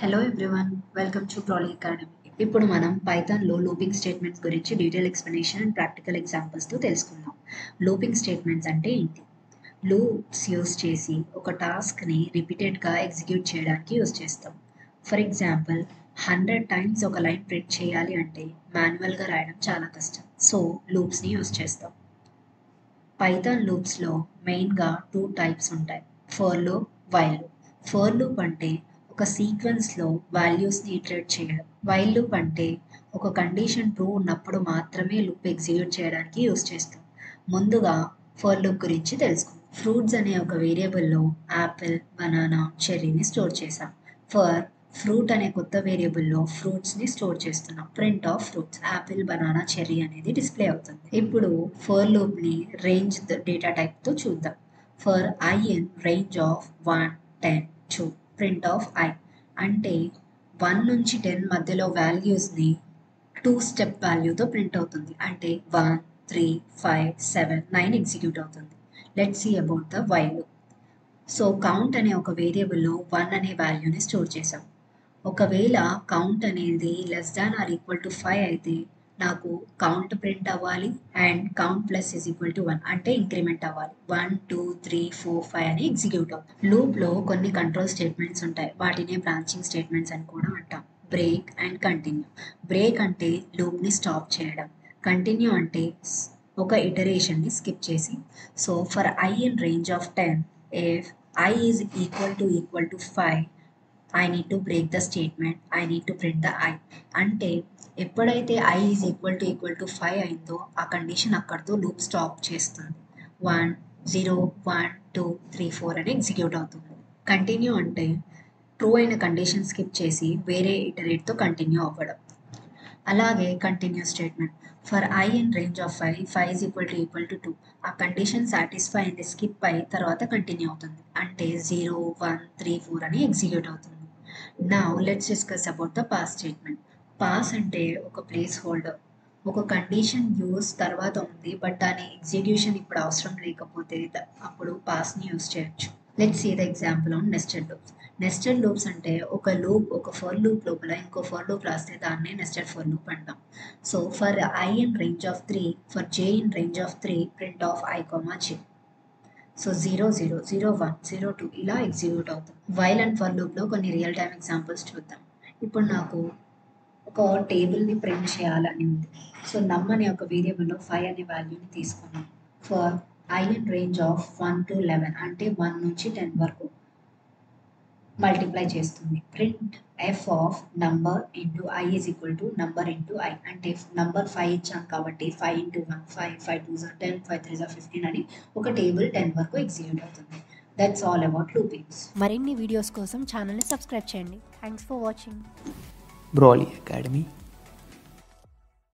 Hello everyone, welcome to ప్రాలీ academy. ఇప్పుడు మనం పైథాన్లో looping statements గురించి డీటెయిల్ ఎక్స్ప్లెనేషన్ అండ్ ప్రాక్టికల్ ఎగ్జాంపుల్స్తో తెలుసుకుందాం. లూపింగ్ స్టేట్మెంట్స్ అంటే ఏంటి? లూప్స్ యూస్ చేసి ఒక టాస్క్ని రిపీటెడ్గా ఎగ్జిక్యూట్ చేయడానికి యూస్ చేస్తాం. ఫర్ ఎగ్జాంపుల్ 100 టైమ్స్ ఒక లైన్ ప్రింట్ చేయాలి అంటే మాన్యువల్గా రాయడం చాలా కష్టం. సో లూప్స్ని యూస్ చేస్తాం. పైథాన్ లూప్స్లో మెయిన్గా 2 టైప్స్ ఉంటాయి: for loop, while loop. For loop అంటే ఒక సీక్వెన్స్లో వాల్యూస్ని ఇటరేట్ చేయడం. వైల్ లూప్ అంటే ఒక కండిషన్ ట్రూ ఉన్నప్పుడు మాత్రమే లూప్ ఎగ్జిక్యూట్ చేయడానికి యూస్ చేస్తాం. ముందుగా ఫర్ లూప్ గురించి తెలుసుకుందాం. ఫ్రూట్స్ అనే ఒక వేరియబుల్లో యాపిల్, బనానా, చెర్రీని స్టోర్ చేసాం. ఫర్ ఫ్రూట్ అనే కొత్త వేరియబుల్లో ఫ్రూట్స్ని స్టోర్ చేస్తున్నాం. Print of fruits, Apple, banana, cherry అనేది డిస్ప్లే అవుతుంది. ఇప్పుడు ఫర్ లూప్ని రేంజ్ డేటా టైప్తో చూద్దాం. For I in range of 1, 10, 2 print of I అంటే 1 నుంచి 10 మధ్యలో వాల్యూస్ని 2 స్టెప్ వాల్యూతో ప్రింట్ అవుతుంది. అంటే 1, 3, 5, 7, 9 ఎగ్జిక్యూట్ అవుతుంది. Let's see about the while loop. So count అనే ఒక వేరియబుల్లో 1 అనే వాల్యూని స్టోర్ చేసాం. ఒకవేళ కౌంట్ అనేది less than or equal to 5 అయితే నాకు కౌంట్ ప్రింట్ అవ్వాలి and count plus is equal to 1 అంటే ఇంక్రిమెంట్ అవ్వాలి. 1, 2, 3, 4, 5 అని ఎగ్జిక్యూట్ అవుతుంది. లూప్లో కొన్ని కంట్రోల్ స్టేట్మెంట్స్ ఉంటాయి. వాటినే బ్రాంచింగ్ స్టేట్మెంట్స్ అని కూడా అంటాం. Break and continue. బ్రేక్ అంటే లూప్ని స్టాప్ చేయడం. కంటిన్యూ అంటే ఒక ఇటరేషన్ని స్కిప్ చేసి. So for I in range of 10, if I is equal to 5, I need to break the statement, I need to print the I. అంటే ఎప్పుడైతే I is equal to 5 అయిందో ఆ కండిషన్ అక్కడితో loop stop చేస్తుంది. 1, 0, 1, 2, 3, 4 అని execute అవుతుంది. Continue అంటే true అయిన కండిషన్ స్కిప్ చేసి వేరే ఇటరేట్తో కంటిన్యూ అవ్వడం. అలాగే continue statement. For I in range of 5, 5 is equal to 2. ఆ కండిషన్ సాటిస్ఫై అయింది, స్కిప్ అయి తర్వాత కంటిన్యూ అవుతుంది. అంటే 0, 1, 3, 4 అని ఎగ్జిక్యూట్ అవుతుంది. Now let's discuss about the pass statement. Pass అంటే ఒక ప్లేస్ హోల్డర్. ఒక కండిషన్ యూస్ తర్వాత ఉంది బట్ దాని ఎగ్జిక్యూషన్ ఇప్పుడు అవసరం లేకపోతే అప్పుడు పాస్ని యూస్ చేయొచ్చు. Let's see the example on nested loops. Nested loops అంటే ఒక లూప్ ఒక ఫర్ లూప్ లోపల ఇంకో ఫర్ లూప్ రాస్తే దాన్నే నెస్టెడ్ ఫర్ లూప్ అంటాం. So for I in range of 3, for J in range of 3 print of I, J. So 0, 0, 0, 1, 0, 2 ఇలా execute అవుతుంది. వైల్ అండ్ ఫర్ లూప్లో కొన్ని రియల్ టైమ్ ఎగ్జాంపుల్స్ చూద్దాం. ఇప్పుడు నాకు ఒక టేబుల్ని ప్రింట్ చేయాలని ఉంది. సో నమ్ అనే ఒక వేరియబుల్లో 5 అనే వాల్యూని తీసుకున్నాం. For I in range of 1 to 11 అంటే 1 నుంచి 10 వరకు మల్టిప్లై చేస్తుంది. Print F of number into I is equal to number into I అంటే నంబర్ 5 ఇచ్చాం కాబట్టి 5 into 1, 5, 5 2s are 10, 5 3s are 15 అని ఒక టేబుల్ 10 వరకు ఎగ్జిక్యూట్ అవుతుంది. That's all about loopings. మరిన్ని వీడియోస్ కోసం ఛానల్ని సబ్స్క్రైబ్ చేయండి. Thanks for watching. Brawly Academy.